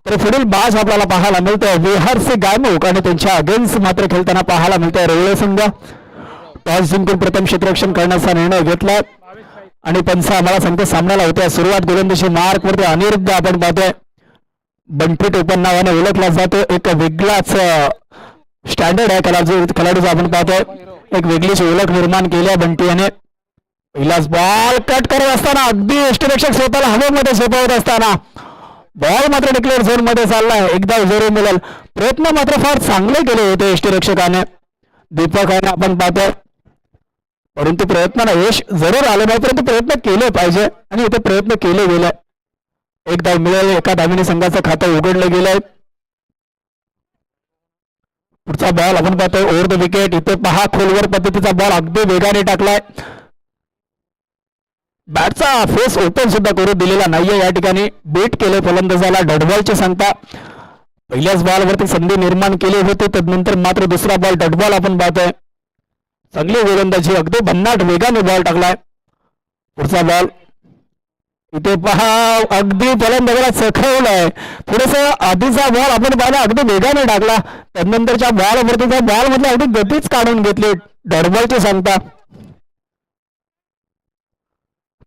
तर पुढील बाज आपल्याला पाहायला मिळतोय विहारचे गायमुख आणि त्यांच्या अगेन्स्ट मात्र खेळताना पाहायला मिळतोय रेल्वे संघ. टॉस जिंकून प्रथम क्षेत्ररक्षण करण्याचा निर्णय घेतला आणि पंच आम्हाला सांगतो सामन्याला होत्या सुरुवात गोलंदाजी मार्क वरती अनिरुद्ध आपण पाहतोय बंटी टोपण नावाने ओळखला जातो. एक वेगळाच स्टँडर्ड आहे खेळाडूचा आपण पाहतोय एक वेगळीच ओळख निर्माण केली आहे बंटी याने. पहिलाच बॉल कट करत असताना अगदी यष्टीरक्षक स्वतःला हवेमध्ये झोपवत असताना बॉल मात्र डिक्लेअर झोन मध्ये चाललाय. एकदा जरूर मिळेल. प्रयत्न मात्र फार चांगले केले होते यष्टीरक्षकाने दीपक याने आपण पाहतोय परंतु प्रयत्नाला यश जरूर आले नाही परंतु प्रयत्न केले पाहिजे आणि इथे प्रयत्न केले गेले. एक धाव मिळेल. एका धावीने संघाचं खातं उघडलं गेलंय. पुढचा बॉल आपण पाहतोय ओव्हर द विकेट. इथे पहा खोलवर पद्धतीचा बॉल अगदी वेगाने टाकलाय. बॅटचा फेस ओपन सुद्धा करू दिलेला नाहीये या ठिकाणी. बीट केले फलंदाजाला डॉटबॉलचे सांगता. पहिल्याच बॉलवरती संधी निर्माण केली होती तदनंतर मात्र दुसरा बॉल डॉटबॉल आपण पाहतोय. चांगली गोलंदाजी अगदी भन्नाट वेगाने बॉल टाकलाय. पुढचा बॉल इथे पहा अगदी फलंदाजाला चखवलाय. थोडस आधीचा बॉल आपण पाहिला अगदी वेगाने टाकला त्यानंतरच्या बॉलवरती त्या बॉल मधली अगदी गतीच काढून घेतली डॉटबॉलची सांगता.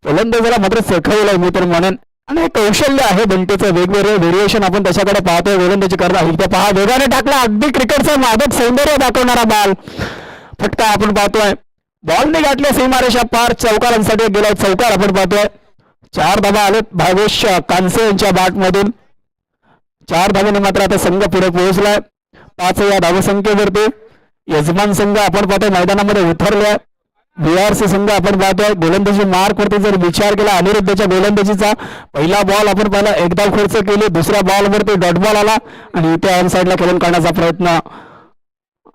फलंदाजाला मात्र चखवलंय मी तर म्हणेन आणि कौशल्य आहे बंटीचं वेगवेगळे व्हेरिएशन आपण त्याच्याकडे पाहतोय गोलंदाजी करणार. इथे पहा वेगाने टाकला अगदी क्रिकेटचं मादक सौंदर्य दाखवणारा बॉल फटका आपण पाहतोय. बॉलने गाठले सीमारेषा पार. चौकारांसाठी गेलाय चौकार आपण पाहतोय. 4 धावा आलेत भावेश कानसे यांच्या बॅटमधून. 4 धावांनी मात्र आता संघ पुढे पोहोचलाय 5 या धावसंख्येवरती. यजमान संघ आपण पाहतोय मैदानामध्ये उतरलाय. बीआरसी संघ आपण पाहतोय गोलंदाजी मार्क वरती जर विचार केला अनिरुद्धच्या गोलंदाजीचा पहिला बॉल आपण पाहिला एक धाव खर्च केली. दुसऱ्या बॉलवरती डॉट बॉल आला आणि इथे ऑन साईडला खेळून काढण्याचा प्रयत्न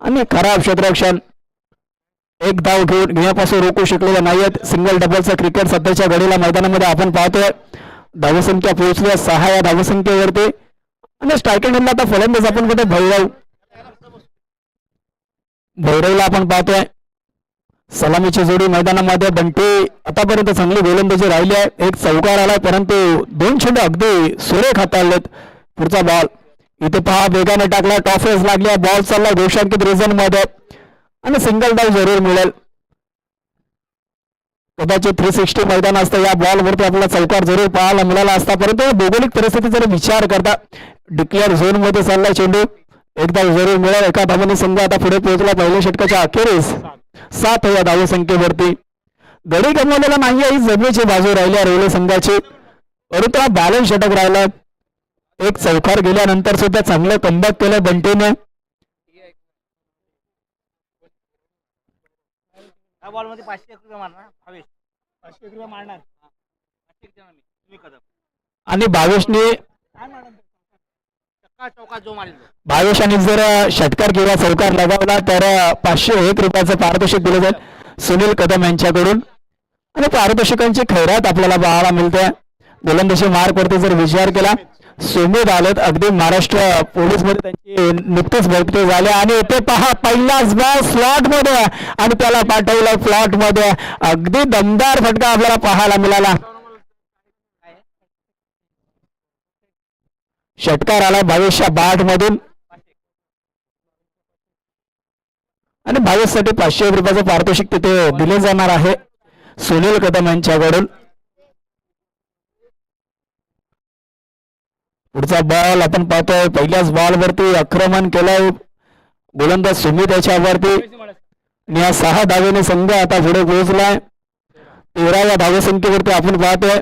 आणि खराब क्षेत्ररक्षण. एक धाव घेण्यापासून रोखू शकलेले नाहीयेत. सिंगल डबलचा क्रिकेट सध्याच्या घडीला मैदानामध्ये आपण पाहतोय. धावसंख्या पोहोचल्या 6 या धावसंख्येवरती आणि स्ट्रायकिंग एंडला आता फलंदाज आपण कुठे भैरवला आपण पाहतोय. सलामीची जोडी मैदानामध्ये बंटी आतापर्यंत चांगली गोलंदाजी राहिली आहे. एक चौकार आलाय परंतु 2 चेंडू अगदी सुरेख हाताळलेत. पुढचा बॉल इथे पहा वेगाने टाकला. टॉफेस लागल्या. बॉल चालला दोषांकित रिझन मध्ये आणि सिंगल डाव जरूर मिळेल. कदाचित 360 मैदान असतं या बॉलवरती आपल्याला चौकार जरूर पाहायला मिळाला असता परंतु भौगोलिक परिस्थिती जर विचार करता डिक्लेअर झोन मध्ये चाललाय चेंडू. एकदा जरूर मिळेल. एका धावाने संघ आता पुढे पोहोचला पहिल्या षटकाच्या अखेरीस 7 या धावसंख्येवरती. गडी गमवलेला नाहीये ही जमेची बाजू राहिली आहे रेल्वे संघाची परंतु हा बॅलन्स षटक राहिला. एक चौकार गेल्यानंतर सुद्धा चांगलं कमबॅक केलं बंटीने. आणि भावेशाने जर षटकार किंवा चौकार लगावला तर 501 रुपयाचं पारितोषिक दिलं जाईल सुनील कदम यांच्याकडून आणि पारितोषिकांची खैरात आपल्याला पाहायला मिळते. गोलंदाजी मार्क वरती जर विचार केला सुमेध आलेत अगदी महाराष्ट्र पोलीस मध्ये त्यांची नुकतेच भरती झाले आणि इथे पहा पहिलाच बॉल स्लॉट मध्ये आणि त्याला पाठवलं फ्लॉट मध्ये. अगदी दमदार फटका आपल्याला पाहायला मिळाला. षटकार आला भावेशच्या बॅट मधून आणि भावेशसाठी 501 रुपयाचं पारितोषिक तिथे दिले जाणार आहे सुनील कदम यांच्याकडून. पुढचा बॉल आपण पाहतोय पहिल्याच बॉलवरती आक्रमण केलंय गोलंदाज सुमित याच्यावरती आणि या 6 धावेने संघ आता पुढे पोहोचलाय 13 या धावसंख्येवरती आपण पाहतोय.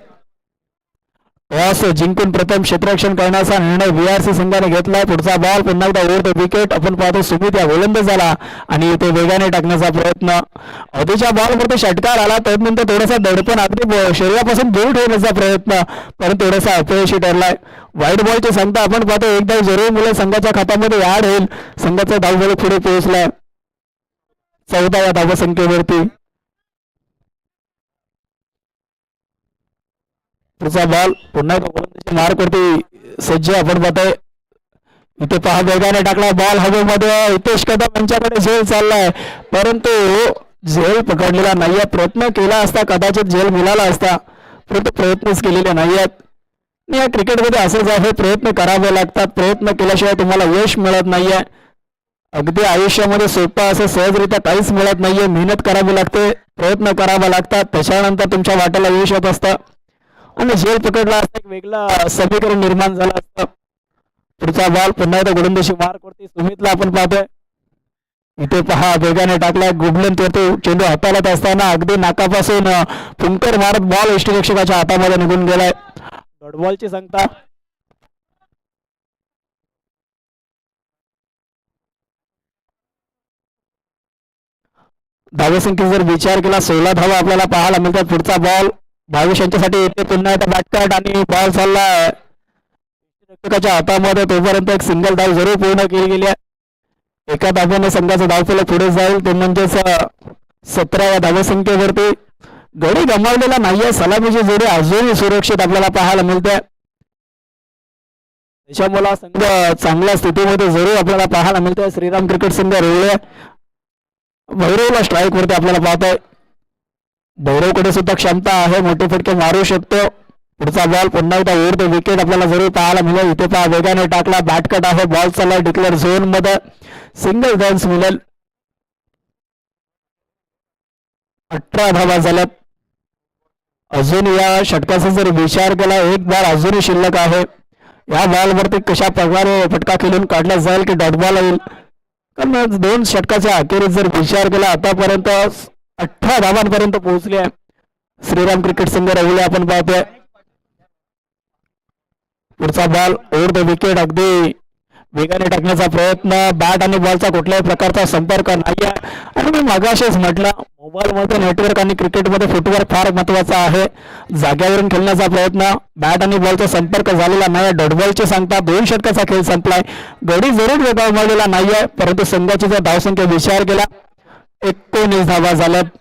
टॉस जिंकून प्रथम क्षेत्ररक्षण करण्याचा निर्णय बीआरसी संघाने घेतलाय. पुढचा बॉल पुन्हा एकदा ओव्हर द विकेट आपण पाहतो सुमित या गोलंदाजाला आणि इथे वेगाने टाकण्याचा प्रयत्न. अवधीच्या बॉलवरती षटकार आला त्यानंतर थोडासा दडपण अगदी शरीरापासून दूर ठेवण्याचा प्रयत्न परंतु थोडासा अपयशी ठरलाय. वाईट बॉलची संख्या आपण पाहतो एक धाव जरूर मुले संघाच्या खात्यामध्ये ऍड होईल. संघाचा धावबळ पुढे पोहोचलाय 14 या धावसंख्येवरती. पुढचा बॉल पुन्हा गोलंदाजी मार्क वरती सज्ज आपण पाहतोय. इथे पहा वेगाने टाकला बॉल हवेमध्ये. हितेश कदम यांच्याकडे झेल चाललाय परंतु झेल पकडलेला नाहीये. प्रयत्न केला असता कदाचित झेल मिळाला असता प्रयत्नच केलेले नाही आहेत. या क्रिकेटमध्ये असंच आहे, प्रयत्न करावे लागतात. प्रयत्न केल्याशिवाय तुम्हाला यश मिळत नाहीये. अगदी आयुष्यामध्ये सोपं असं सहजरित्या काहीच मिळत नाहीये. मेहनत करावी लागते, प्रयत्न करावा लागतात, त्याच्यानंतर तुमच्या वाट्याला यश येत असतं. आणि झेल पकडला असता एक वेगळा समीकरण निर्माण झालं असतं. पुढचा बॉल पुन्हा एकदा गोलंदाजी मार्कवरती सुमितला आपण पाहतोय. इथे पहा वेगाने टाकला गुबलन तो चेंडू हाताळत असताना अगदी नाकापासून फुंकर मारत बॉल यष्टीरक्षकाच्या हातामध्ये निघून गेलाय. डॉट बॉलची सांगता. धावसंख्येचा जर विचार केला 16 धावा आपल्याला पाहायला मिळतात. पुढचा बॉल 22 यांच्यासाठी येते पुन्हा एकदा बॅटकट आणि बॉल चाललाय रक्षकाच्या हातामध्ये. तोपर्यंत एक सिंगल धाव जरूर पूर्ण केली गेली आहे. एका धाव्याने संघाचा धावफलक पुढे जाईल, ते म्हणजेच 17 या धावसंख्येवरती. गडी गमावलेला नाहीये. सलामीची जोडी अजूनही सुरक्षित आपल्याला पाहायला मिळते. त्याच्यामुळे संघ चांगल्या स्थितीमध्ये जरूर आपल्याला पाहायला मिळतोय. श्रीराम क्रिकेट संघ रोवले भैरवला स्ट्राईक वरती आपल्याला पाहतोय. भैरवकडे सुद्धा क्षमता आहे, मोठे फटके मारू शकतो. पुढचा बॉल पुन्हा एकदा ओव्हर विकेट आपल्याला जरूर पाहायला मिळेल. इथे पहा वेगाने टाकला, बॅटकट आहे, बॉल चालला डिक्लेअर झोन मध्ये, सिंगल रन्स मिळेल. 18 धावा झाल्यात. अजून या षटकाचा जर विचार केला एक बॉल अजूनही शिल्लक आहे. या बॉलवरती कशा प्रकारे फटका खेळून काढला जाईल की डॉट बॉल येईल. कारण 2 षटकाच्या अखेरीत जर विचार केला आतापर्यंत 18 धावांपर्यंत पोहोचले आहे श्रीराम क्रिकेट संघ रवले आपण पाहतोय. पुढचा बॉल ओव्हर द विकेट, अगदी वेगाने टाकण्याचा प्रयत्न, बॅट आणि बॉलचा कुठल्याही प्रकारचा संपर्क नाही आहे. आणि मी मगाशीच म्हटलं मोबाईलमध्ये नेटवर्क आणि क्रिकेटमध्ये फुटवर्क फार महत्वाचा आहे. जाग्यावरून खेळण्याचा प्रयत्न, बॅट आणि बॉलचा संपर्क झालेला नाही. डॉटबॉलची सांगता 2 षटकाचा खेळ संपलाय. गडी जरूर गमावलेला नाहीये, परंतु संघाची जर धावसंख्या विचार केला 19 धावा झाल्यात.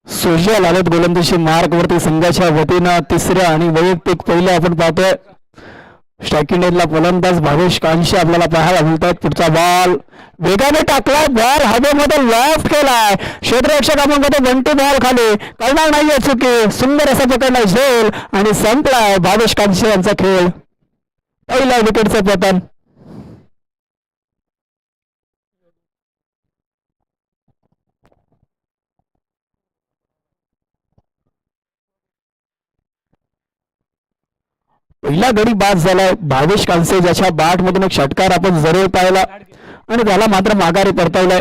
सोशल आलेत गोलंदाजी मार्क वरती संघाच्या वतीनं. तिसऱ्या आणि वैयक्तिक पहिले आपण पाहतोय स्ट्रायकिंग एंडला फलंदाज भावेश कांशी आपल्याला पाहायला मिळतात. पुढचा बॉल वेगाने टाकलाय, बॉल हवेमध्ये लॉफ्ट केलाय, क्षेत्ररक्षक आपण मध्ये बंटी बॉल खाली करणार नाहीये चुकी. सुंदर असा पकडलाय झेल आणि संपलाय भावेश कांशी यांचा खेळ. पहिला विकेटचं पतन. पहिला गडी बाद झालाय भावेश कांसे, ज्याच्या बॅट मधून एक षटकार आपण जरूर पाहिला आणि त्याला मात्र माघारी परतवलाय.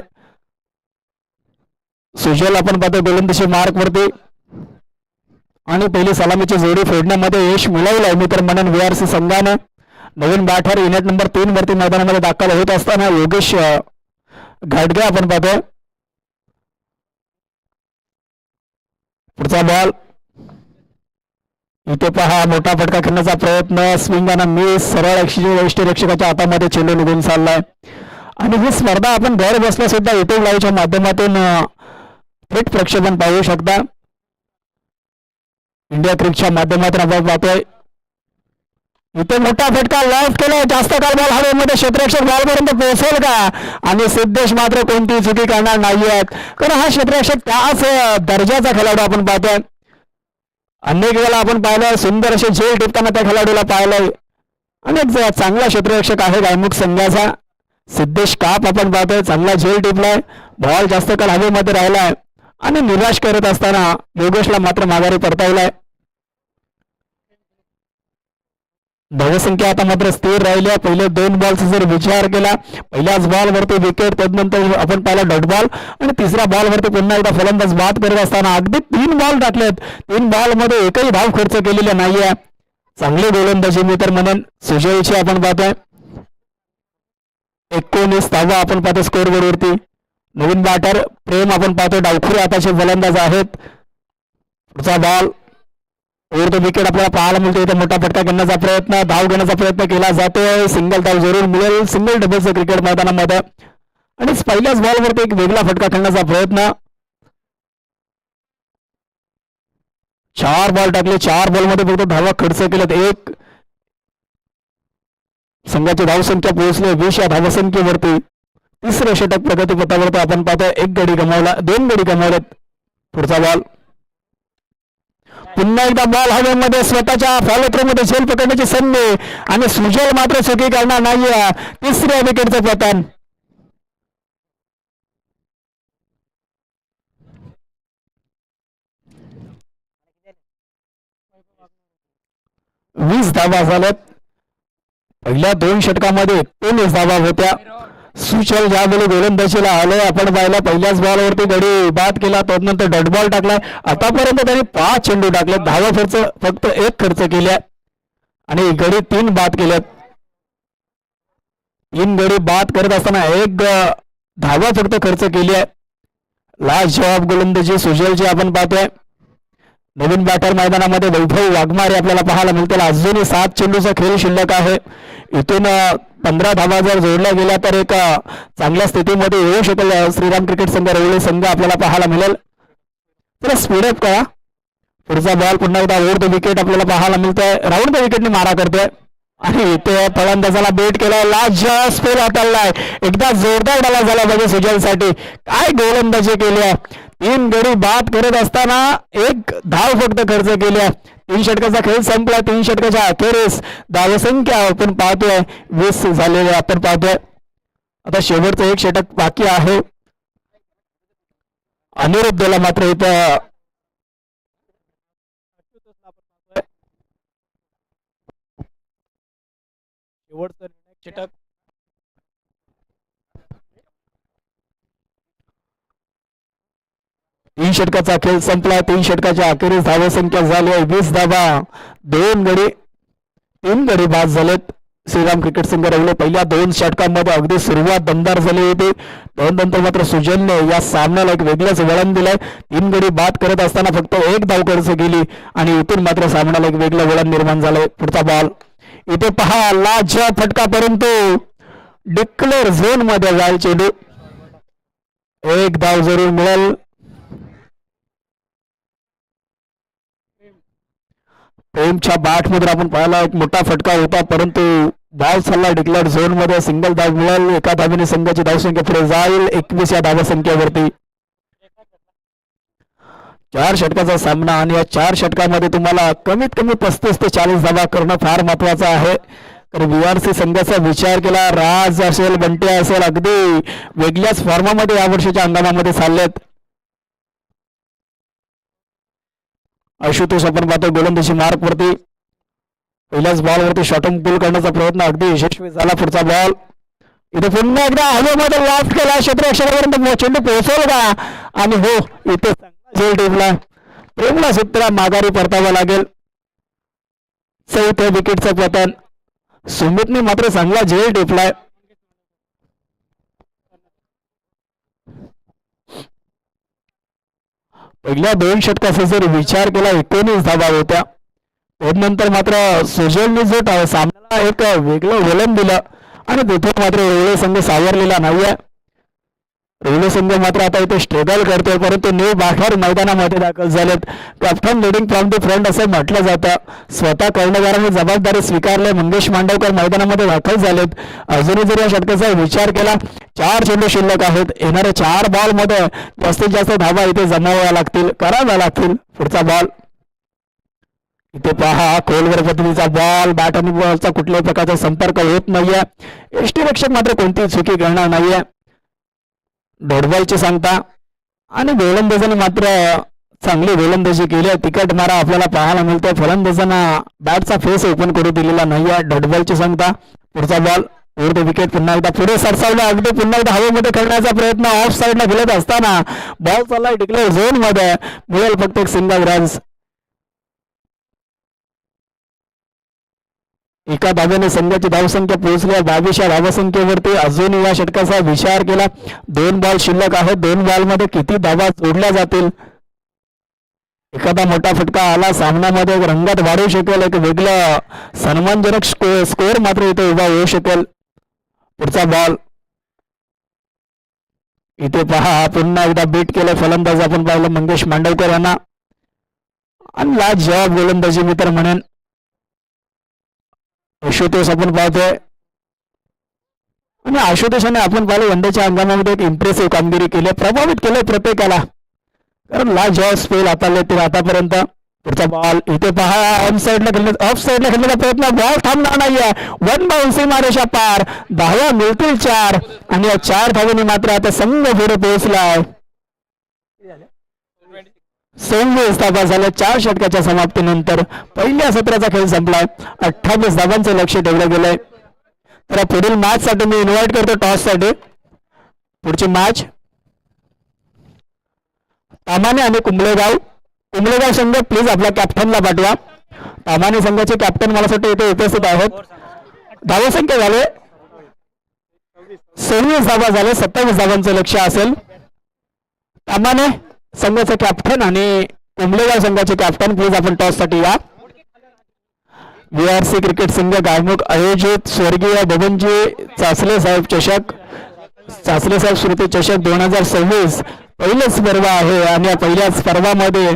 सुजल आपण पाहतो गोलंदाजी मार्क वरती आणि पहिली सलामीची जोडी फेडण्यामध्ये यश मिळवलंय मित्र म्हणून VRC संघाने. नवीन बॅटर युनिट नंबर 3 वरती मैदानामध्ये दाखल होत असताना योगेश घाटगे आपण पाहतोय. पुढचा बॉल इथे पहा, मोठा फटका खेळण्याचा प्रयत्न, स्विंग आणि मिस, सरळ यष्टीरक्षकाच्या हातामध्ये चेंडू निघून चाललाय. आणि ही स्पर्धा आपण घर बसल्या सुद्धा युट्यूब लाईव्हच्या माध्यमातून थेट प्रक्षेपण पाहू शकता. इंडिया क्रिकच्या माध्यमातून आपण पाहतोय. इथे मोठा फटका लॉफ्ट केला, जास्त काळ बॉल हवेमध्ये, क्षेत्ररक्षक बॉलपर्यंत पोहोचेल का? आणि सिद्धेश मात्र कोणतीही चुकी करणार नाहीयेत, कारण हा क्षेत्ररक्षक त्याच दर्जाचा खेळाडू आपण पाहतोय. अनेक वेळा आपण पाहिलं सुंदर असे झेल टिपताना त्या खेळाडूला पाहिलंय. आणि चांगला क्षेत्ररक्षक आहे गायमुख संघाचा सिद्धेश काप आपण पाहतोय. चांगला झेल टिपलाय, बॉल जास्त काळ हवेमध्ये राहिलाय आणि निराश करत असताना योगेशला मात्र माघारी परतावलाय. धावसंख्या आता मात्र स्थिर राहिली. पहिले 2 बॉलचा जर विचार केला, पहिल्याच बॉल वरती विकेट, त्यानंतर आपण पाहिला डॉट बॉल आणि तिसऱ्या बॉल वरती पुन्हा एकदा फलंदाज बाद करत असताना अगदी 3 बॉल टाकलेत. 3 बॉल मध्ये एकही धाव खर्च केलेला नाहीये. चांगली गोलंदाजी मित्र म्हणून सुजयची आपण पाहतोय. 19 धावा आपण पाहतो स्कोर बोर्ड वरती. नवीन बॅटर प्रेम आपण पाहतो डावखुरी हाताचे फलंदाज आहेत. पुढचा बॉल ओव्हर द विकेट आपल्याला पाहायला मिळतो. इथे मोठा फटका घेण्याचा प्रयत्न, धाव घेण्याचा प्रयत्न केला जातोय. सिंगल धाव जरूर मिळेल सिंगल डबलचं क्रिकेट मैदानामध्ये. आणि पहिल्याच बॉलवरती एक वेगळा फटका खेळण्याचा प्रयत्न. 4 बॉल टाकले, 4 बॉलमध्ये फक्त धावा खर्च केल्यात. एक संघाची धावसंख्या पोहोचली 20 या धावसंख्येवरती. तिसरं षटक प्रगतीपथावरती आपण पाहतोय. 1 गडी गमावला, 2 गडी गमावलेत. पुढचा बॉल पुन्हा एकदा बॉल हवेमध्ये स्वतःच्या फॉलो थ्रू मध्ये झेल पकडण्याची संधी आणि सुजल मात्र चुकी करणार नाहीये. तिसऱ्या विकेटचं पतन. वीस धावा झाल्यात. पहिल्या 2 षटकामध्ये 19 धावा होत्या. सुचल ज्यावेळी गोलंदाजीला आले आपण पाहिलं पहिल्याच बॉलवरती गडी बाद केला, त्यानंतर डॉट बॉल टाकलाय. आतापर्यंत त्यांनी 5 चेंडू टाकले, धावा खर्च फक्त 1 खर्च केल्या आणि गडी 3 बाद केल्यात. 3 गडी बाद करत असताना 1 धावा फक्त खर्च केली आहे. लास्ट जवाब गोलंदाजी सुजलची आपण पाहतोय. नवीन बॅटर मैदानामध्ये वैभव वाघमारे आपल्याला पाहायला मिळतील. अजूनही 7 चेंडूचा खेळ शिल्लक आहे. इथून 15 धावा जर जोडल्या गेल्या तर एक चांगल्या स्थितीमध्ये येऊ शकेल श्रीराम क्रिकेट संघ रेवळे संघ आपल्याला पाहायला मिळेल. तर स्पीडअप करा. पुढचा बॉल पुन्हा एकदा ओव्हर द विकेट आपल्याला पाहायला मिळतोय. राऊंड द विकेटने मारा करतोय आणि इथे फलंदाजाला बेट केलाय. लास्ट स्पेल हाताळलाय. एकदा जोरदार डाला झाला पाहिजे सुजलसाठी. काय गोलंदाजी केली आहे. 3 गडी बाद करत असताना 1 धाव फक्त खर्च केली. 3 षटकाचा खेळ संपला. 3 षटकाच्या अखेरीस धावसंख्या आपण पाहतोय 20 झालेले आपण पाहतोय. आता शेवटचं 1 षटक बाकी आहे. अनिरुद्धला मात्र इथं शेवटचं षटक. तीन षटकाचा खेळ संपला. 3 षटकाच्या अखेरीस धावसंख्या झाली 20 धावा. 2 गडी 3 गडी बाद झालेत. श्रीराम क्रिकेट संघ रवले. पहिल्या 2 षटकांमध्ये अगदी सुरुवात दमदार झाली होती. त्यानंतर मात्र सुजलने या सामन्याला एक वेगळंच वळण दिलंय. 3 गडी बाद करत असताना फक्त 1 धाव खर्च केली आणि इथून मात्र सामन्याला एक वेगळं वळण निर्माण झालंय. पुढचा बॉल इथे पहा. लाजचा फटका परंतु डिक्लेअर झोन मध्ये जाईल चेंडू. 1 धाव जरूर मिळेल. प्रेमच्या बॅट मध्ये आपण पाहिला एक मोठा फटका होता परंतु बॉल चालला डिक्लेअर झोन मध्ये. सिंगल धाव मिळेल. एका धावेने संघाची धावसंख्या पुढे जाईल 21 या धावसंख्येवरती. 4 षटकाचा सामना आणि या 4 षटकामध्ये तुम्हाला कमीत कमी 35 ते 40 धावा करणं फार महत्वाचं आहे. कारण बीआरसी संघाचा विचार केला राज असेल बंटी असेल अगदी वेगळ्याच फॉर्मामध्ये या वर्षीच्या हंगामामध्ये चाललेत. आशुतोष आपण पाहतो गोलंदाजी मार्क वरती. पहिल्याच बॉल वरती शॉर्टम पुल करण्याचा प्रयत्न अगदी यशस्वी झाला. पुढचा बॉल इथे पुन्हा एकदा हवेमध्ये लॉफ्ट केला. क्षेत्ररक्षणापर्यंत चेंडू पोहोचवला का आणि हो इथे झेल टीमला प्रेमला सूत्र माघारी परतावा लागेल. 4थ्या विकेटचं पतन. सुमितने मात्र चांगला झेल टिपलाय. पहिल्या 2 षटकाचा जर विचार केला 19 धावा होत्या. त्यानंतर मात्र सुजलने जो सामन्याला एक वेगळं वलन दिलं आणि तिथून मात्र रेल्वे संघ सावरलेला नाहीये. रेल्वे संघ मात्र आता इथे स्ट्रगल करतोय परंतु न्यू बाठार मैदानामध्ये दाखल झालेत. Captain leading from the front असं म्हटलं जातं. स्वतः कर्णधारांनी जबाबदारी स्वीकारली. मंगेश मांडवकर मैदानामध्ये दाखल झालेत. अजूनही जर या षटकाचा विचार केला 4 चेंडू शिल्लक आहेत. येणाऱ्या 4 बॉल मध्ये जास्तीत जास्त धावा इथे जमावाव्या लागतील कराव्या लागतील. पुढचा बॉल इथे पहा. खोलवर पद्धतीचा बॉल. बॅट आणि बॉलचा कुठल्याही प्रकारचा संपर्क होत नाहीये. यष्टीरक्षक मात्र कोणतीही चुकी करणार नाहीये. डॉटबॉलची सांगता आणि गोलंदाजाने मात्र चांगली गोलंदाजी केली आहे. तिकट मारा आपल्याला पाहायला मिळतोय. फलंदाजांना बॅटचा फेस ओपन करू दिलेला नाहीये. डॉटबॉलची सांगता. पुढचा बॉल ओव्हर द विकेट पुन्हा एकदा पुढे सरसावला. अगदी पुन्हा एकदा हवेमध्ये खेळण्याचा प्रयत्न ऑफ साईडला खेळत असताना बॉल चाललाय डिक्लेअर झोन मध्ये. मिळेल फक्त एक सिंगल रन्स. एका धाब्याने संघाची धावसंख्या पोहोचल्या 22 या धावसंख्येवरती. अजून या षटकाचा विचार केला, 2 बॉल शिल्लक आहेत, 2 बॉलमध्ये किती धावा जोडल्या जातील. एखादा मोठा फटका आला सामन्यामध्ये रंगात वाढू शकेल, एक वेगळं सन्मानजनक स्कोअर मात्र इथे उभा होऊ शकेल. पुढचा बॉल इथे पहा, पुन्हा एकदा बीट केलं फलंदाज आपण पाहिलं मंगेश मांडवकर यांना, आणि लाजवाब गोलंदाजी मी तर म्हणेन आशुतोष आपण पाहतोय. आणि आशुतोषाने आपण पाहिलं वनडेच्या हंगामामध्ये एक इम्प्रेसिव्ह कामगिरी केली, प्रभावित केलंय प्रत्येकाला, कारण लाजवाब स्पेल हाताळले ते आतापर्यंत. पुढचा बॉल इथे पहा, ऑफ साईडला खेळण्याचा प्रयत्न, बॉल थांबणार नाहीये, 1 बाउन्सिंग मारेशा पार, धावा मिळतील 4, आणि या 4 धावांनी मात्र आता संघ पुढे पोहोचलाय. 26 धावा झाल्या 4 षटकाच्या समाप्तीनंतर. पहिल्या सत्राचा खेळ संपलाय, 28 धावांचं लक्ष ठेवलं गेलंय. तर पुढील मॅच साठी मी इन्व्हाइट करतो टॉस साठी. पुढची मॅच तामाणे आणि कुंबळेगाव संघ, प्लीज आपल्या कॅप्टनला पाठवा. तामाणे संघाचे कॅप्टन मला वाटतं इथे उपस्थित आहेत. धावसंख्या झाले 26 धावा झाले, 27 धावांचं लक्ष असेल. तामाणे संघाचे कॅप्टन आणि कुंबळेगाव संघाचे कॅप्टन, प्लीज आपण टॉस साठी या. VRC क्रिकेट संघ गायमुख आयोजित स्वर्गीय बबनजी चाचले साहेब चषक, चाचले साहेब स्मृती चषक 2026 पहिलेच पर्व आहे, आणि या पहिल्याच पर्वामध्ये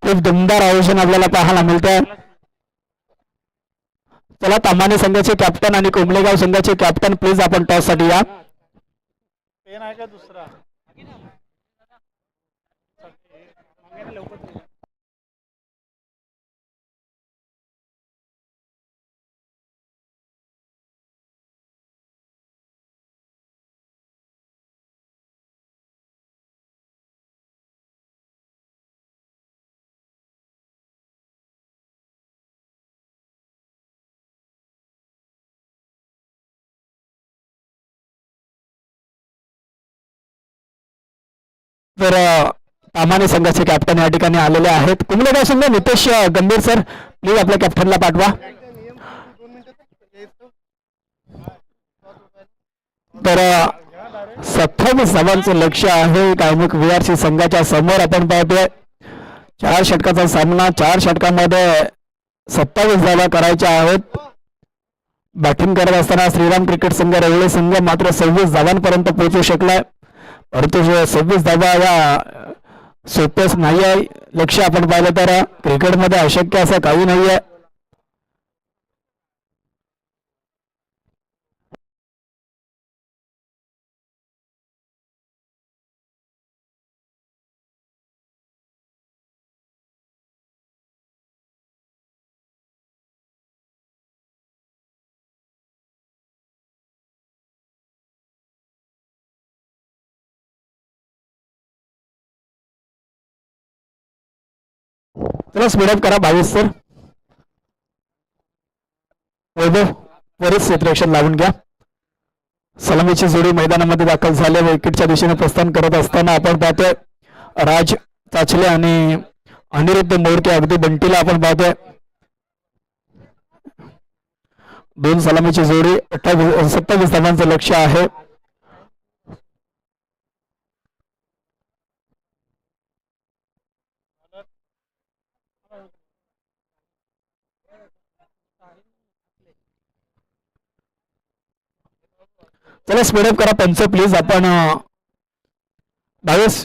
खूप दमदार आयोजन आपल्याला पाहायला मिळतंय. चला, तामाणे संघाचे कॅप्टन आणि कुंबळेगाव संघाचे कॅप्टन, प्लीज आपण टॉस साठी या. तर तामाणे संघाचे कॅप्टन या ठिकाणी आलेले आहेत. कुंबळेगाव संघ नितेश गंभीर सर, प्लीज आपल्या कॅप्टनला पाठवा. तर 27 धावांचं लक्ष आहे गायमुख VRC संघाच्या समोर. आपण पाहतोय 4 षटकाचा सामना, 4 षटकामध्ये 27 धावा करायच्या आहेत. बॅटिंग करत असताना श्रीराम क्रिकेट संघ रेवळे संघ मात्र 26 धावांपर्यंत पोहोचू शकलाय, परंतु 26 धावा या सोप्याच नाही आहे. लक्ष आपण पाहिलं तर क्रिकेटमध्ये अशक्य असं काही नाहीये. चला स्पीडअप करा 22 सर. वैभव त्वरित क्षेत्ररक्षण लावून घ्या. सलामीची जोडी मैदानामध्ये दाखल झाले, विकेटच्या दिशेने प्रस्थान करत असताना आपण पाहतोय राज चाचले आणि अनिरुद्ध मोरके, अगदी बंटीला आपण पाहतोय. 2 सलामीची जोडी, 27 धावांचं लक्ष आहे. चला स्पीडअप करा पंच प्लीज. आपण 22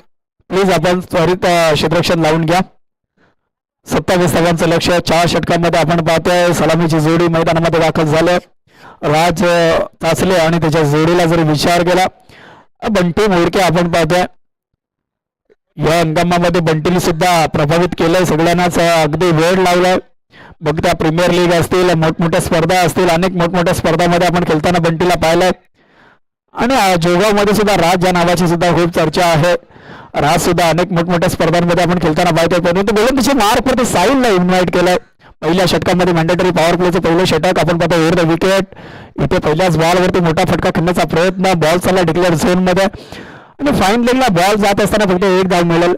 प्लीज आपण त्वरित क्षेत्ररक्षण लावून घ्या. 27 धावांचं लक्ष, 4 षटकांमध्ये आपण पाहतोय सलामीची जोडी मैदानामध्ये दाखल झाले. राज चाचले आणि त्याच्या जोडीला जर विचार केला बंटी मोरके आपण पाहतोय. या हंगामामध्ये बंटीने सुद्धा प्रभावित केलंय, सगळ्यांनाच अगदी वेळ लावलाय. मग त्या प्रीमियर लीग असतील, मोठमोठ्या स्पर्धा असतील, अनेक मोठमोठ्या स्पर्धामध्ये आपण खेळताना बंटीला पाहिलंय. आणि जोगाव मध्ये सुद्धा राज या नावाची सुद्धा खूप चर्चा आहे. राज सुद्धा अनेक मोठमोठ्या स्पर्धांमध्ये आपण खेळताना पाहतोय, परंतु गोलंदाजी मार्कवरती साहिलला इन्व्हाइट केलंय. पहिल्या षटकामध्ये मॅन्डेटरी पॉवर प्लेचं पहिलं षटक आपण पाहतो ओव्हर द विकेट. इथे पहिल्याच बॉलवरती मोठा फटका खेळण्याचा प्रयत्न, बॉल चालला डिक्लेअर झोन मध्ये, आणि फाईन लेगला बॉल जात असताना फक्त 1 धाव मिळेल.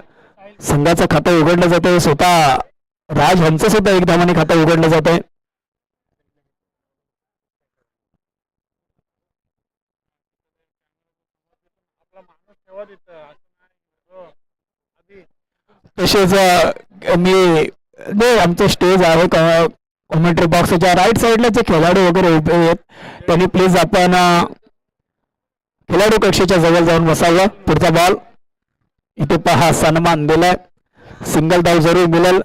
संघाचं खातं उघडलं जातंय, स्वतः राज यांचं सुद्धा 1 धावाने खातं उघडलं जातंय. तसेच मी नाही आमचं स्टेज आहे कॉमेंट्री बॉक्सच्या राईट साईडला जे खेळाडू वगैरे उभे आहेत त्यांनी प्लीज आपण खेळाडू कक्षेच्या जवळ जाऊन बसावं. पुढचा बॉल इथे पहा सन्मान दिलाय, सिंगल धाव जरूर मिळेल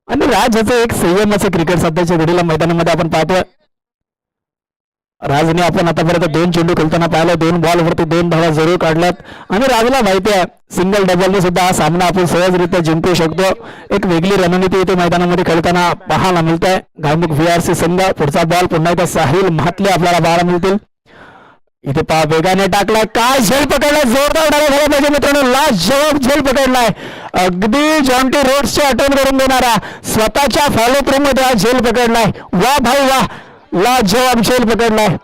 आणि राज ह्याचं एक संयमाचं क्रिकेट सध्याच्या घडीला मैदानामध्ये आपण पाहतोय. राजने आपण आतापर्यंत 2 चेंडू खेळताना पाहिलं, 2 बॉलवरती 2 धावा जरूर काढल्यात आणि राजला माहिती आहे सिंगल डबलने सुद्धा हा सामना आपण सहजरित्या जिंकू शकतो. एक वेगळी रणनीती इथे मैदानामध्ये खेळताना पाहायला मिळते. घायमुख VRC संघ. पुढचा बॉल पुन्हा एकदा साहिल महातले आपल्याला पाहायला मिळतील. इथे पहा वेगाने टाकलाय, काय झेल पकडलाय, जोरदार डावा झाला पाहिजे मित्रांनो, लास्ट जवाब झेल पकडलाय. अगदी जॉन्टी रोड्सचे आठवण करून देणारा स्वतःच्या फॉलो थ्रू मध्ये हा झेल पकडलाय. वा भाई वा, ला जवाब झेल पकडलाय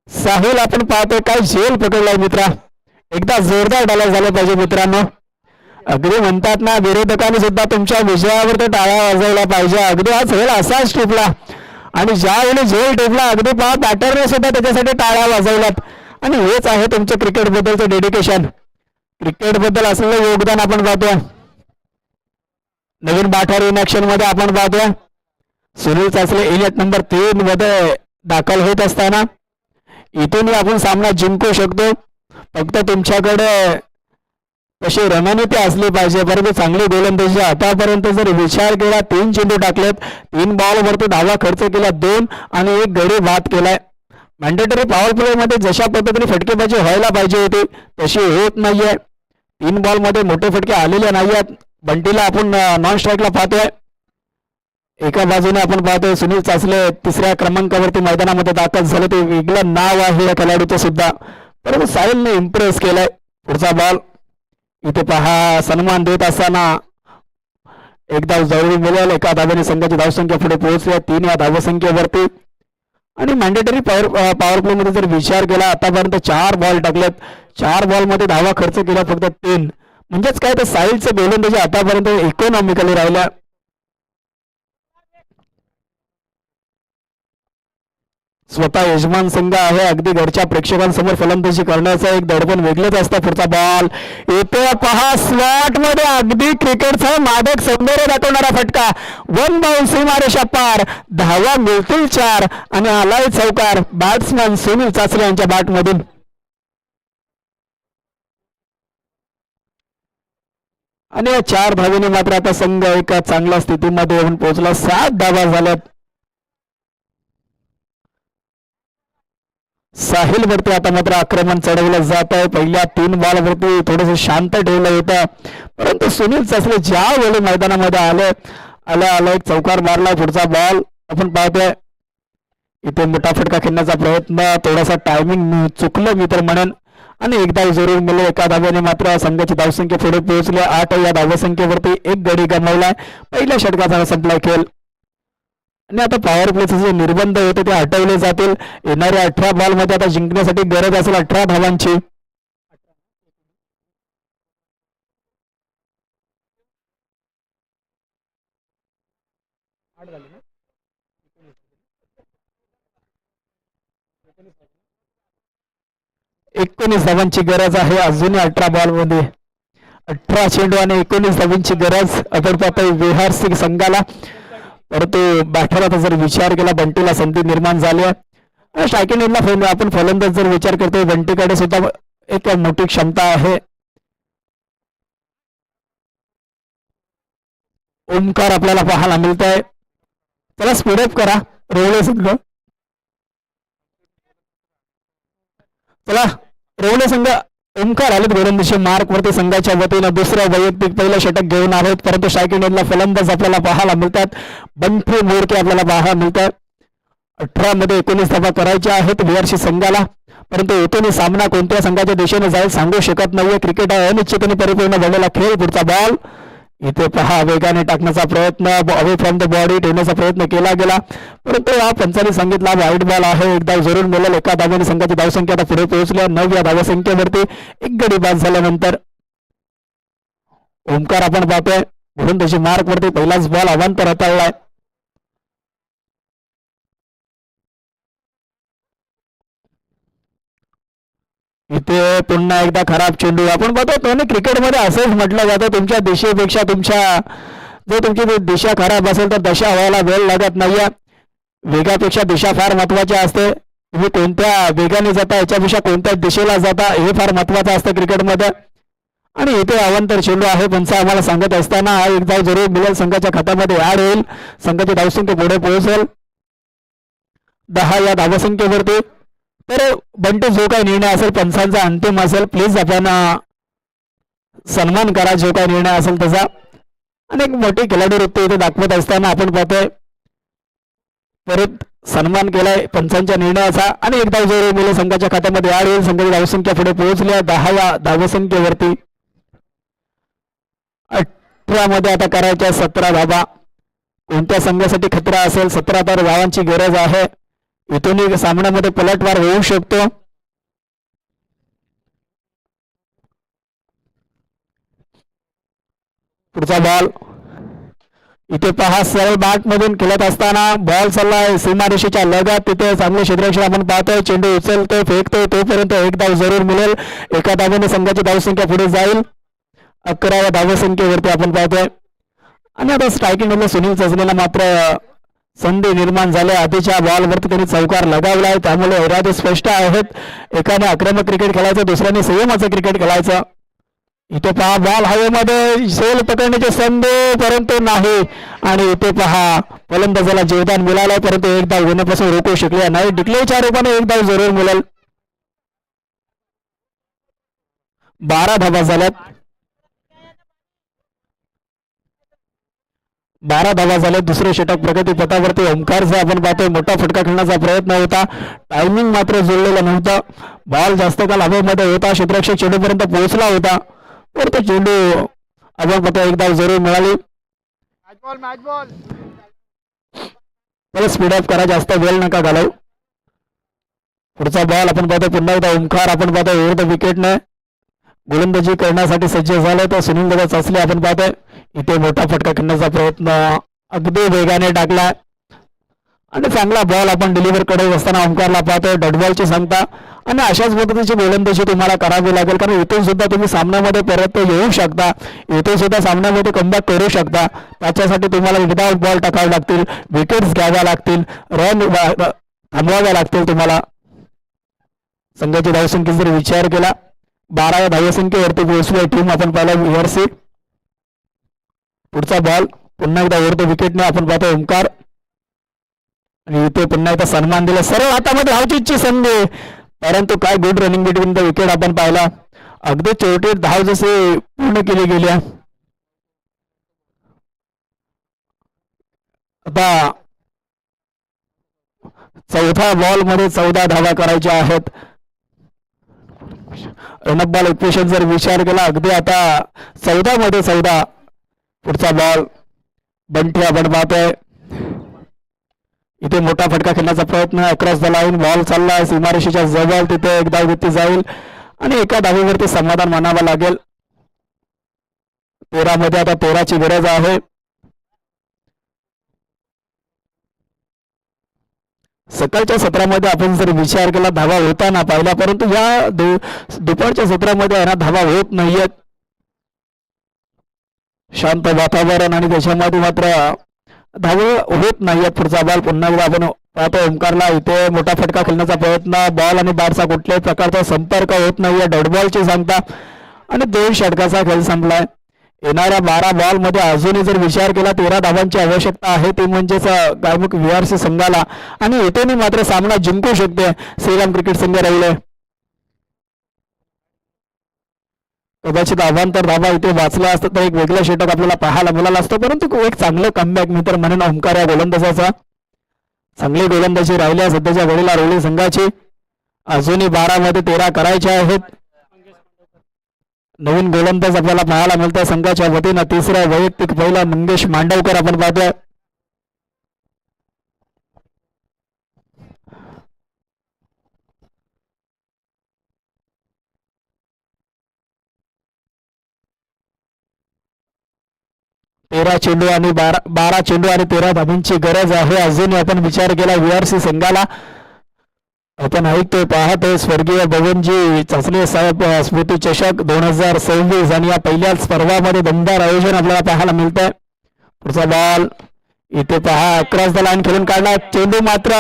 साहिल. आपण पाहतोय काय झेल पकडलाय मित्रा, एकदा जोरदार डाला झाला पाहिजे मित्रांनो. अगदी म्हणतात ना विरोधकांनी सुद्धा तुमच्या विजयावर तर टाळ्या वाजवल्या पाहिजे. अगदी हा झेल असाच टिपला आणि ज्यावेळी झेल टिपला अगदी पहा बॅटरने सुद्धा त्याच्यासाठी टाळ्या वाजवल्यात. आणि हेच आहे तुमचं क्रिकेट बद्दलचं डेडिकेशन, क्रिकेट बद्दल असलेलं योगदान आपण पाहतोय. नवीन बाठार इन ऍक्शन मध्ये आपण पाहतोय सुनील चाचले इनिट नंबर 3 मध्ये दाखल होत असताना इथूनही आपण सामना जिंकू शकतो. फक्त तुमच्याकडे तशी रणनीती असली पाहिजे. परंतु चांगली गोलंदाजी आतापर्यंत जर विचार केला 3 चेंडू टाकलेत, 3 बॉलवरती धावा खर्च केला 2 आणि 1 गडी बाद केलाय. मॅन्डेटरी पॉवर प्ले मध्ये जशा पद्धतीने फटकेबाजी व्हायला पाहिजे होती तशी होत नाहीये. 3 बॉल मध्ये मोठे फटके आलेले नाहीयेत. बंटीला आपण नॉन स्ट्राईकला पाहतोय. एका बाजूने आपण पाहतोय सुनील चाचले 3ऱ्या क्रमांकावरती मैदानामध्ये दाखल झाले. ते वेगळं नाव आहे या खेळाडूचं सुद्धा, परंतु साहिलने इम्प्रेस केलाय. पुढचा बॉल इथे पहा सन्मान देत असताना एक धाव जरूर मिळेल. एका धावेने संघाची धावसंख्या पुढे पोहोचल्या 3 या धावसंख्येवरती. आणि मॅन्डेटरी पॉवर प्ले मध्ये जर विचार केला आतापर्यंत 4 बॉल टाकलेत, 4 बॉल मध्ये धावा खर्च केला फक्त 3. म्हणजेच काय तर साहिलचं गोलंदाजी आतापर्यंत इकॉनॉमिकली राहिल्या. स्वतः यजमान संघ आहे, अगदी घरच्या प्रेक्षकांसमोर फलंदाजी करण्याचा एक दडपण वेगळंच असतं. पुढचा बॉल येतो पहा स्लॉट मध्ये, अगदी क्रिकेटचा मादक सौंदर्य दाखवणारा फटका. 1 बाउन्स सीमारेषा पार, धावा मिळतील 4 आणि आलाय चौकार बॅट्समन सुनील चाचले यांच्या बॅट मधून. आणि या 4 धावेने मात्र आता संघ एका चांगल्या स्थितीमध्ये येऊन पोहोचला. 7 धावा झाल्यात. साहिल वरती आता मात्र आक्रमण चढवलं जात आहे. पहिल्या 3 बॉलवरती थोडस शांत ठेवलं होतं, परंतु सुनील चाचले ज्या वेळी मैदानामध्ये आला एक चौकार मारला. पुढचा बॉल आपण पाहतोय इथे मोठा फटका खेळण्याचा प्रयत्न, थोडासा टायमिंग चुकलं मी तर म्हणेन आणि एकदा जरूर मिळेल. एका धाव्याने मात्र संघाची धावसंख्या पुढे पोहोचली. 8 या धावसंख्येवरती 1 गडी गमावलाय. पहिल्या षटकाचा संपलाय खेळ आणि आता पॉवर प्लेचे जे निर्बंध होते ते हटवले जातील. येणाऱ्या 18 बॉल मध्ये आता जिंकण्यासाठी गरज असेल 18 धावांची. एकोणीस धावांची गरज आहे अजूनही 18 बॉल मध्ये. 18 चेंडू आणि 19 धावांची गरज आपण पाहतोय विहार सिंग संघाला. परंतु बॅटरला जर विचार केला बंटीला संधी निर्माण झाली आहे. स्ट्रायकिंग एंडला आपण फलंदाज जर विचार करतोय बंटीकडे सुद्धा एक मोठी क्षमता आहे. ओमकार आपल्याला पाहायला मिळत आहे. चला स्पीडअप करा रोवले संघ. चला रोवले संघ ओमकार आलेत गोलंदाजी मार्क वरती. संघाच्या वतीनं दुसऱ्या वैयक्तिक पहिलं षटक घेऊन आहेत, परंतु स्ट्रायकिंग एंडला फलंदाज आपल्याला पाहायला मिळतात. बंठू मोरके आपल्याला पाहायला मिळतात. 18 मध्ये 19 धावा करायच्या आहेत VRC संघाला, परंतु इथून सामना कोणत्या संघाच्या दिशेने जाईल सांगू शकत नाहीये. क्रिकेट हा अनिश्चितपणे परिपूर्ण झालेला खेळ. पुढचा बॉल इथे पहा वेगाने टाकण्याचा प्रयत्न, अवे फ्रॉम द बॉडी ठेवण्याचा प्रयत्न केला गेला, परंतु हा पंचांनी सांगितला वाईट बॉल आहे. एक धाव जरूर मिळेल. एका धाव्याने संघाची धावसंख्या आता पुढे पोहोचल्या 9 या धावसंख्येवरती. 1 गडी बाद झाल्यानंतर ओमकार आपण पाहतोय म्हणून त्याची मार्क वरती पहिलाच बॉल अवांतर हाताळलाय. इथे पुन्हा एकदा खराब चेंडू आपण बघतो आणि क्रिकेटमध्ये असंच म्हटलं जातं तुमच्या दिशेपेक्षा जर तुमची दिशा खराब असेल तर दशा व्हायला वेळ लागत नाहीये. वेगापेक्षा दिशा फार महत्वाची असते. तुम्ही कोणत्या वेगाने जाता याच्यापेक्षा कोणत्या दिशेला जाता हे फार महत्वाचं असतं क्रिकेटमध्ये. आणि इथे अवंतर चेंडू आहे पंच आम्हाला सांगत असताना हा एक धाव जरूर मिळेल. संघाच्या खात्यामध्ये ऍड होईल. संघाची धावसंख्या पुढे पोहोचेल 10 या धावसंख्येवरती. तर बंटी जो काही निर्णय असेल पंचांचा अंतिम असेल प्लीज आपण सन्मान करा जो काही निर्णय असेल त्याचा. आणि एक मोठी खेळाडू वृत्ती इथे दाखवत असताना आपण पाहतोय परत सन्मान केलाय पंचांच्या निर्णयाचा. आणि एक धाव जरूर मिळेल संघाच्या खात्यामध्ये ऍड होईल. संघाची धावसंख्या पुढे पोहोचली 10 या धावसंख्येवरती. 18 मध्ये आता करायच्या 17 धावा. कोणत्या संघासाठी खतरा असेल 17 तर धावांची गरज आहे. इथून सामन्यामध्ये पलटवार होऊ शकतो. पुढचा बॉल इथे पहा सरळ बॅट मधून खेळत असताना बॉल चाललाय सीमारेषेच्या लगत. तिथे चांगले क्षेत्ररक्षण आपण पाहतोय. चेंडू उचलतोय फेकतोय तोपर्यंत एक धाव जरूर मिळेल. एका धावेने संघाची धावसंख्या पुढे जाईल 11व्या धावसंख्येवरती आपण पाहतोय. आणि आता स्ट्रायकिंग मध्ये सुनील चजलेला मात्र संधी निर्माण झाल्या. आधीच्या बॉलवरती त्यांनी चौकार लगावलाय त्यामुळे इरादे स्पष्ट आहेत. एकाने आक्रमक क्रिकेट खेळायचं दुसऱ्याने संयमाचं क्रिकेट खेळायचं. इथे पहा बॉल हवेमध्ये सेल पकडण्याची संधी परंतु नाही. आणि इथे पहा फलंदाजाला जीवदान मिळालं परंतु एक धाव घेण्यापासून रोखू शकले नाही. डिक्लेअरच्या रूपाने एक धाव जरूर मिळेल. 12 धावा झाल्यात. 12 धावा झाले. दुसरे षटक प्रगतीपथावरती. ओमकारचा आपण पाहतोय मोठा फटका खेळण्याचा प्रयत्न होता. टायमिंग मात्र जुळलेलं नव्हतं. बॉल जास्त काल हवेमध्ये होता. क्षेत्ररक्षक चेंडूपर्यंत पोहोचला होता तर तो चेंडू आपण पाहतो एक धाव जरूर मिळाली. स्पीड अप करा जास्त वेळ नका घालवू. पुढचा बॉल आपण पाहतो पुन्हा एकदा ओमकार आपण पाहतो विरुद्ध विकेटने गोलंदाजी करण्यासाठी सज्ज झाले. तर सुनील दादा चाचले आपण पाहतोय इथे मोठा फटका खेळण्याचा प्रयत्न अगदी वेगाने टाकला आणि चांगला बॉल आपण डिलिव्हर करत असताना ओमकारला पाहतोय डॉटबॉलची सांगता. आणि अशाच पद्धतीची गोलंदाजी तुम्हाला करावी लागेल कारण इथून सुद्धा तुम्ही सामन्यामध्ये परत येऊ शकता. इथून सुद्धा सामन्यामध्ये कमबॅक करू शकता. त्याच्यासाठी तुम्हाला विदाउट बॉल टाकावे लागतील. विकेट्स घ्याव्या लागतील. रन थांबवाव्या लागतील तुम्हाला. संघाची धावसंख्या जर विचार केला 12व्या धावसंख्येवरती पोहोचली टीम आपण पाहिला VRC. पुढचा बॉल पुन्हा एकदा विरुद्ध विकेटने आपण पाहतो ओमकार. आणि इथे पुन्हा एकदा सन्मान दिला. सरळ हातामध्ये धावची संधी परंतु काय good running between the wicket आपण पाहिला. अगदी चौटीत धाव जसे पूर्ण केली गेली. आता 4थ्या बॉल मध्ये 14 धावा करायच्या आहेत. रनअप बॉल इक्वेशन जर विचार केला अगदी आता 14 मध्ये 14. पुढचा बॉल बंटी आपण पाहतोय इथे मोठा फटका खेळण्याचा प्रयत्न अक्रॉस द लाईन. बॉल चाललाय सीमारेषेच्या जवळ. तिथे एक धाव घेतली जाईल आणि एका धावेवरती समाधान मानावं लागेल. 13 मध्ये आता 13ची गरज आहे. सकाळच्या सत्रामध्ये आपण जर विचार केला धावा होताना पाहिला परंतु या दुपारच्या सत्रामध्ये ना धावा होत नाहीयेत. शांत वातावरण आणि त्याच्यामध्ये मात्र धावा होत नाहीयेत. पुढचा बॉल पुन्हा एकदा आपण पाहतो ओमकारला. इथे मोठा फटका खेळण्याचा प्रयत्न. बॉल आणि बॅटचा कुठल्याही प्रकारचा संपर्क होत नाहीये. डॉटबॉलची सांगता आणि 2 षटकाचा खेळ संपलाय. येणाऱ्या 12 बॉल मध्ये अजूनही जर विचार केला 13 धावांची आवश्यकता आहे. ती म्हणजेच गायमुख VRC संघाला. आणि इथे मात्र सामना जिंकू शकते श्रीराम क्रिकेट संघ राहिले. कदाचित अवांतर धावा इथे वाचला असतं तर एक वेगळं षटक आपल्याला पाहायला मिळालं असतं परंतु एक चांगलं कमबॅक मी तर म्हणेन ओमकार या गोलंदाजाचा. चांगली गोलंदाजी राहिली सध्याच्या घडीला रोहिणी संघाची. अजूनही 12 मध्ये 13 करायचे आहेत. नवीन गोलंदाज आपल्याला पाहायला मिळतात संघाच्या वतीनं. तिसरा वैयक्तिक पहिला मंगेश मांडवकर आपण पाहतोय. तेरा चेंडू आणि 12 चेंडू आणि 13 धावांची गरज आहे. अजूनही आपण विचार केला VRC संघाला आपण ऐकतोय पाहतोय स्वर्गीय बबनजी चाचणे साहेब स्मृती चषक 2026 आणि या पहिल्याच पर्वामध्ये दमदार आयोजन आपल्याला पाहायला मिळत आहे. पुढचा बॉल इथे पहा अक्रॉस द लाईन खेळून काढला चेंडू मात्र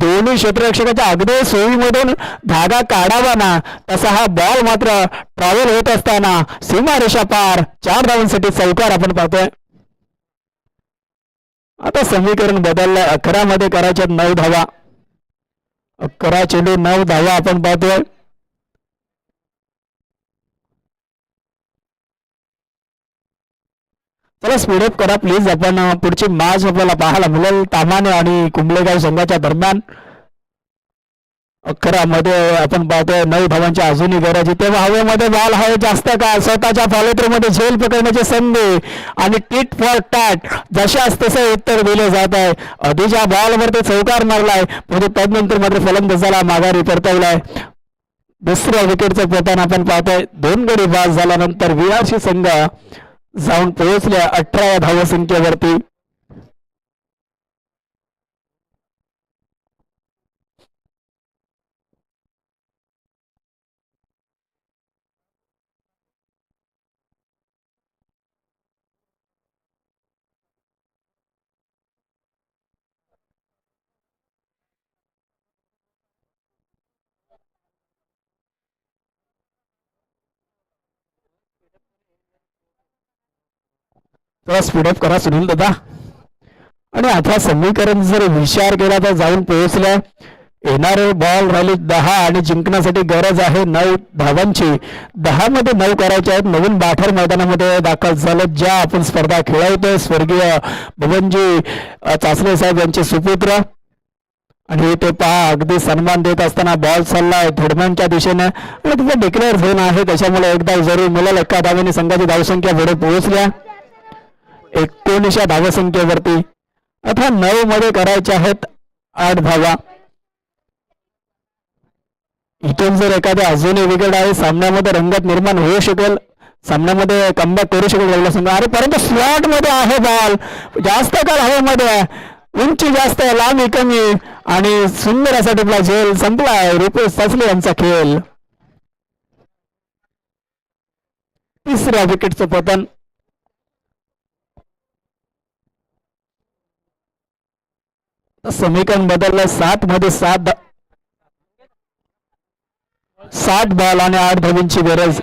दोन्ही क्षेत्ररक्षकाच्या अगदी सोयीमधून धागा काढावा ना तसा हा बॉल मात्र ट्रॅव्हल होत असताना सीमारेषा पार 4 धावांसाठी चौकार आपण पाहतोय. आता समीकरण बदललंय 11 मध्ये करायच्यात 9 धावा 11 चेंडू 9 धावा आपण पाहतोय. चला स्पीडअप करा प्लीज. आपण पुढची मॅच आपल्याला पाहायला मिळेल तामाने आणि कुंबळेगाव संघाच्या दरम्यान. 11 मध्ये आपण पाहतोय 9 धावांची अजूनही गरज. तेव्हा हवेमध्ये बॉल आहे जास्त काळ स्वतःच्या फॉलोथ्रूमध्ये झेल पकडण्याची संधी आणि टिट फॉर टॅट जशाच तसे उत्तर दिले जात आहे. आधीच्या बॉलवर ते चौकार मारलाय म्हणजे तदनंतर मात्र फलंदाजाला माघारी परतवलाय. दुसऱ्या विकेटचं पतन आपण पाहतोय. 2 गडी बाद झाल्यानंतर VRC संघ जाऊन पोहोचल्या 18व्या धावसंख्येवरती. थोडा स्पीडअप करा सुनील दादा. आणि आता समीकरण जर विचार केला तर जाऊन पोहोचल्या. येणारे बॉल राहिले 10 आणि जिंकण्यासाठी गरज आहे 9 धावांची. 10 मध्ये 9 करायचे आहेत. नवीन बाठर मैदानामध्ये दाखल झालं ज्या आपण स्पर्धा खेळवतोय स्वर्गीय बबनजी चाचणे साहेब यांचे सुपुत्र. आणि ते पहा अगदी सन्मान देत असताना बॉल चाललाय थोडम्यांच्या दिशेने आणि तिथे डिक्लेअर झोन आहे त्याच्यामुळे एकदा जरूर मिळेल. 1 धावेने संघाची धावसंख्या पुढे पोहोचल्या 19व्या धावसंख्येवरती. आता 9 मध्ये करायचे आहेत 8 धावा. इथून जर एखाद्या अजूनही विकेट आहे सामन्यामध्ये रंगत निर्माण होऊ शकेल. सामन्यामध्ये कमबॅक करू शकेल लागला संघ. अरे परंतु स्लॉट मध्ये आहे बॉल जास्त काळ हवेमध्ये उंची जास्त लांबी कमी आणि सुंदर असा टिपला झेल संपलाय. रुपेश चाचले यांचा खेळ. तिसऱ्या विकेटचं पतन. समीकरण बदललं. 7 मध्ये 7 बॉल आणि 8 धावांची गरज.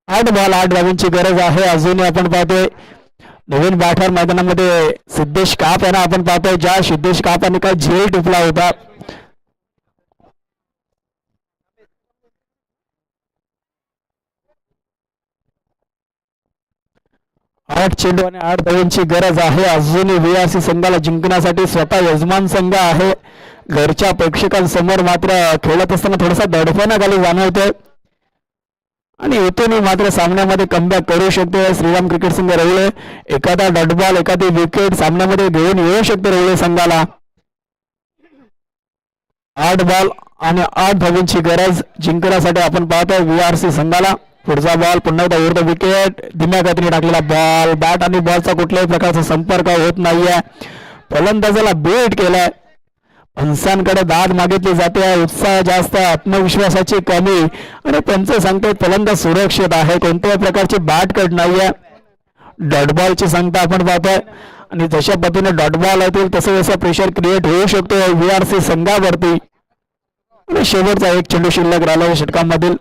8 बॉल 8 धावांची गरज आहे. अजूनही आपण पाहतोय नवीन बाठार मैदानामध्ये सिद्धेश काप यांना आपण पाहतोय ज्या सिद्धेश कापाने काय झेल टिपला होता. 8 चेंडू आणि 8 धावांची गरज आहे. अजूनही VRC संघाला जिंकण्यासाठी स्वतः यजमान संघ आहे. घरच्या प्रेक्षकांसमोर मात्र खेळत असताना थोडासा दडपणा खाली जाणवतोय आणि इथूनही मात्र सामन्यामध्ये कमबॅक करू शकतो श्रीराम क्रिकेट संघ रवळे. एखादा डॉटबॉल एखादी विकेट सामन्यामध्ये घेऊन येऊ शकतो रवळे संघाला. 8 बॉल आणि 8 धावांची गरज जिंकण्यासाठी आपण पाहतोय VRC संघाला. पुढचा बॉल पुन्हा एकदा विरुद्ध विकेट धीम्या गतीने टाकलेला बॉल. बॅट आणि बॉलचा कुठल्याही प्रकारचा संपर्क होत नाहीये. फलंदाजाला बीट केलाय. पंचांकडे दाद मागितली जाते. उत्साह जास्त आत्मविश्वासाची कमी आणि पंच सांगते फलंदाज सुरक्षित आहे कोणत्याही प्रकारची बॅट कट नाहीये. डॉटबॉलची सांगता आपण पाहतोय आणि जशा पद्धतीने डॉटबॉल येतील तसं जसं प्रेशर क्रिएट होऊ शकतो VRC संघावरती. आणि शेवटचा 1 चेंडू शिल्लक राहिला षटकांमधील.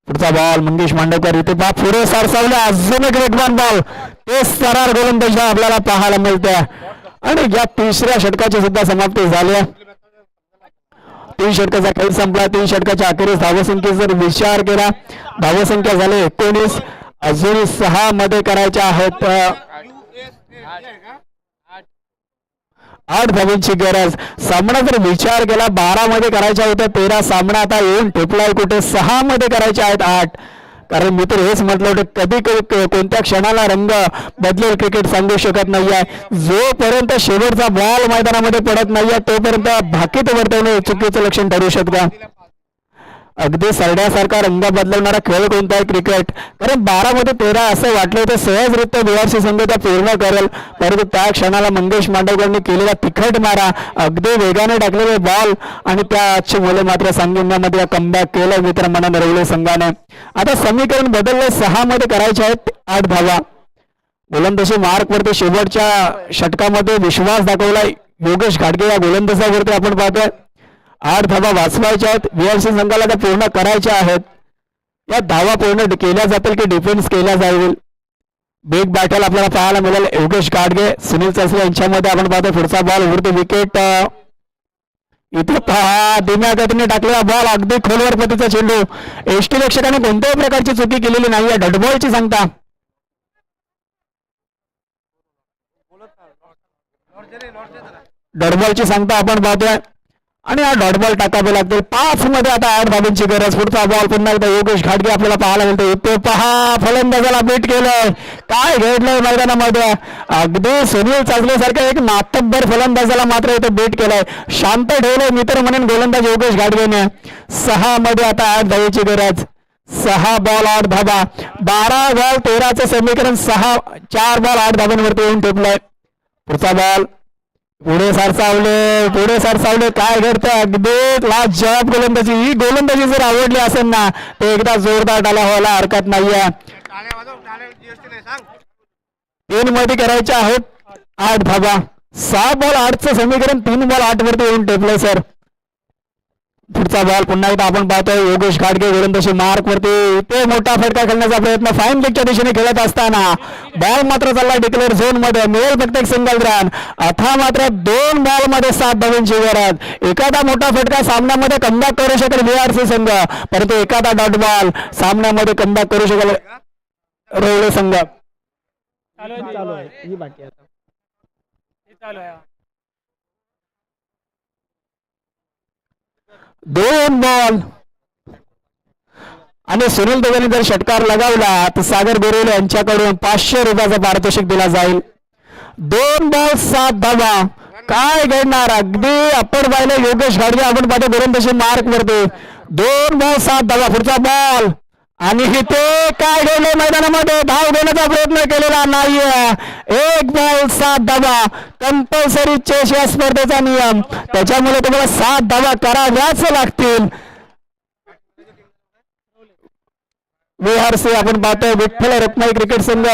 पुढचा बॉल मंगेश मांडवकर इथे पहा पुढे सरसावले अजून एक वेगवान बॉल. ते सरार गोलंदाजी आपल्याला पाहायला मिळते आणि या 3ऱ्या षटकाची सुद्धा समाप्ती झाली. 3 षटकाचा खेळ संपला. 3 षटकाच्या अखेरीस धावसंख्येचा जर विचार केला धावसंख्या झाली 19. अजूनही 6 मध्ये करायच्या आहेत 8 धावांची गरज. सामना जर विचार केला 12 मध्ये करायच्या होत्या 13. सामना आता येऊन ठेपलाय कुठे 6 मध्ये करायचे आहेत 8. कारण मी तर हेच म्हटलं होतं कधी कोणत्या क्षणाला रंग बदलेल क्रिकेट सांगू शकत नाहीये. जोपर्यंत शेवटचा बॉल मैदानामध्ये पडत नाहीये तोपर्यंत भाकीत वर्तवणे चुकीचं लक्षण ठरू शकतं. अगदी सरड्यासारखा रंग बदलवणारा खेळ कोणता आहे क्रिकेट. कारण 12 मध्ये 13 असं वाटलं होतं सहजरित्या बीआरसी संघ त्या पूर्ण करेल, परंतु त्या क्षणाला मंगेश मांडवकरांनी केलेला तिखट मारा, अगदी वेगाने टाकलेले बॉल आणि त्याची मुले मात्र संगीण्यामध्ये कमबॅक केलं मित्र मनान रवले संघाने. आता समीकरण बदलले, 6 मध्ये करायचे आहेत 8 धावा. गोलंदाजी मार्क वरती शेवटच्या षटकामध्ये विश्वास दाखवलाय योगेश घाटगे या गोलंदाजावरती. आपण पाहतोय 8 धावा वाचवायच्या आहेत बीआरसी संघाला, त्या पूर्ण करायच्या आहेत. या धावा पूर्ण केल्या जातील की डिफेन्स केल्या जाईल, बिग बॅटल आपल्याला पाहायला मिळेल. योगेश घाटगे सुनील चसले यांच्यामध्ये आपण पाहतो. पुढचा बॉल वरती विकेट, इथे पहा धीम्या गतीने टाकलेला बॉल, अगदी खोलवर पतीचा चेंडू. यष्टीरक्षकाने कोणत्याही प्रकारची चुकी केलेली नाही. डटबॉलची सांगता, डॉटबॉलची सांगता आपण पाहतोय आणि हा डॉटबॉल टाकावे लागतील. 5 मध्ये आता 8 धाब्यांची गरज. पुढचा बॉल पुन्हा एकदा योगेश घाटगे आपल्याला पाहायला मिळतो. इथे पहा फलंदाजाला बीट केलंय, काय घडलंय मैदानामध्ये. अगदी सुनील चाचलेसारख्या एक मातब्बर फलंदाजाला मात्र इथे बीट केलंय, शांत ठेवलंय मित्र म्हणून गोलंदाज योगेश घाटगेने. 6 मध्ये आता 8 धावेची गरज. 6 बॉल 8 धाबा, 12 बॉल 13चं समीकरण 4 बॉल 8 धाब्यांवरती येऊन ठेपलंय. पुढचा बॉल पुढे सरसावले, काय घडतं. अगदी लास्ट जवाब गोलंदाजी. ही गोलंदाजी जर आवडली असेल ना तर एकदा जोरदार टाळ्या व्हायला हरकत नाहीये. 3 मध्ये करायचे आहेत 8 धाबा. 6 बॉल 8चं समीकरण 3 बॉल 8 वरती येऊन टेपलंय सर. पुढचा बॉल पुन्हा एकदा आपण पाहतोय योगेश घाटगे गोलंदाजी मार्क वरती. इथे मोठा फटका खेळण्याचा प्रयत्न फाईन लेगच्या दिशेने खेळत असताना बॉल मात्र चालला डिक्लेअर झोन मध्ये. मिळेल फक्त एक सिंगल रन. आता मात्र 2 बॉल मध्ये 7 धावांची गरज. एखादा मोठा फटका सामन्यामध्ये कमबॅक करू शकेल बीआरसी संघ, परंतु एखादा डॉट बॉल सामन्यामध्ये कमबॅक करू शकेल रवळे संघ. दोन बॉल आणि सुनील देवानी जर षटकार लगावला तर सागर गोरेले यांच्याकडून 500 रुपयाचा पारितोषिक दिला जाईल. 2 बॉल 7 धावा, काय घडणार. अगदी अप्पर बायला योगेश घाटगे आपण पाहतो गोलंदाजी मार्क वरती. 2 बॉल 7 धावा. पुढचा बॉल आणि इथे काय घडलंय मैदानामध्ये, धाव घेण्याचा प्रयत्न केलेला नाहीये. 1 बॉल 7 धावा. कंपल्सरी चेस या स्पर्धेचा नियम, त्याच्यामुळे तुम्हाला 7 धावा कराव्याच लागतील. बीआरसी आपण पाहतोय विठ्ठल रत्नाई क्रिकेट संघ.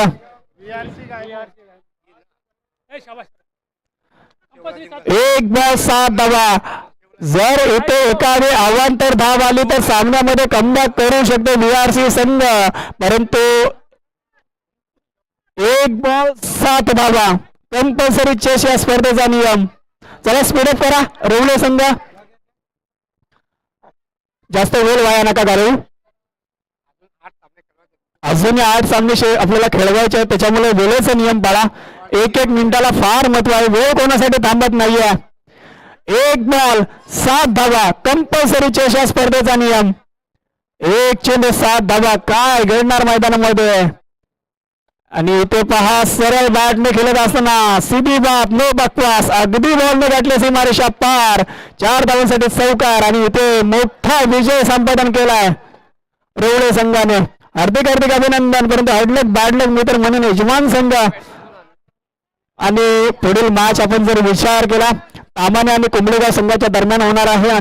1 बॉल 7 धावा. जर इथे एखादी अवांतर धाव आली तर सामन्यामध्ये कमबॅक करू शकते बीआरसी संघ, परंतु 1 बॉल 7 धावा. कंपल्सरी चेस या स्पर्धेचा नियम. चला स्पीडअप करा रवळे संघ, जास्त वेळ वाया नका घालू. अजून 8 सामने आपल्याला खेळवायचे आहेत, त्याच्यामुळे वेळेचा नियम पाळा. 1 मिनिटाला फार महत्व आहे, वेळ कोणासाठी थांबत नाहीये. 1 बॉल 7 धावा. कंपल्सरी चेस या स्पर्धेचा नियम. 1 चेंडू 7 धावा. काय घडणार मैदानामध्ये. आणि इथे पहा सरळ बॅटने खेळत असताना सीधी बात, नो बकवास. अगदी बॉलने गाठले सीमारेषा पार. 4 धावांसाठी चौकार आणि इथे मोठा विजय संपादन केलाय रवळे संघाने. हार्दिक अभिनंदन. परंतु हार्डलक बॅडलक मित्र म्हणून यजमान संघ. आणि पुढील मॅच आपण जर विचार केला तामाने आणि कुंबळेगाव संघाच्या दरम्यान होणार आहे आणि